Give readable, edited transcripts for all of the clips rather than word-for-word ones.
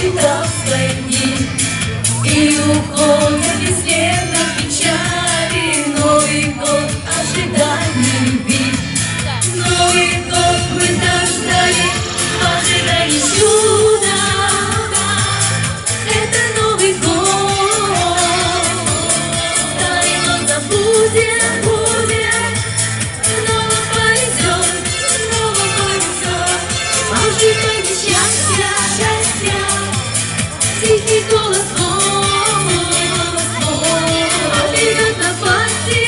считал свои дни. И уходят бесследно печали. Новый год ожиданий любви. Новый год мы так ждали, ожидали чуда. Это Новый год. Старый год забудем, снова повезет, ожидание счастья, тихий голос идет на пасти.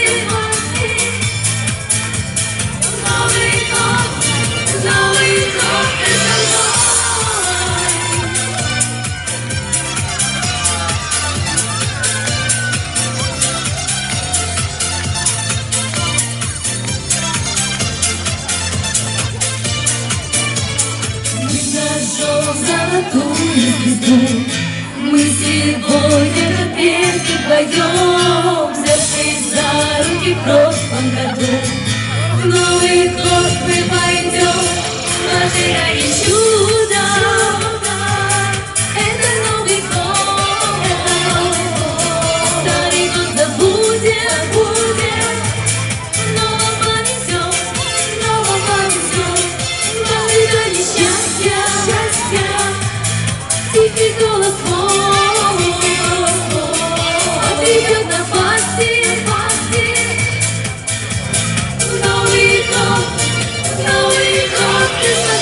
Новый год, это мой. Мы зажжем золотую звезду. Мы сегодня как прежде вдвоем, взявшись за руки в прошлом году. В Новый год мы пойдем, ожидая чуда. Это Новый год. Старый год забудем, снова повезем, в ожидании счастья, тихий голос идет на пасти. Новый год, ты со мной.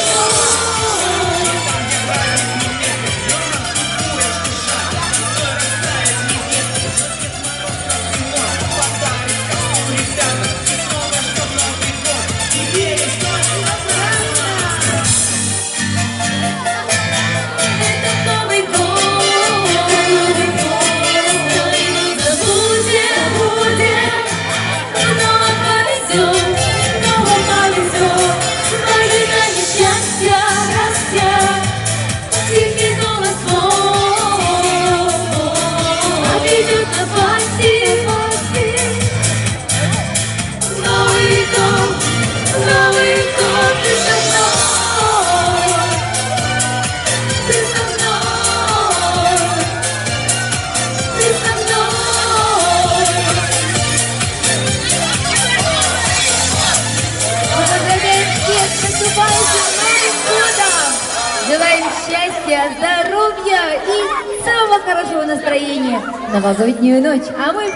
Это Новый год, забудем, снова повезем, в ожидании счастья, тихий голос идет на пасти. Новый год, ты со мной, ты со мной, ты со мной. Поздравляем всех с наступающим Новым годом! Желаем счастья, здоровья и самого хорошего настроения в новогоднюю ночь. А мы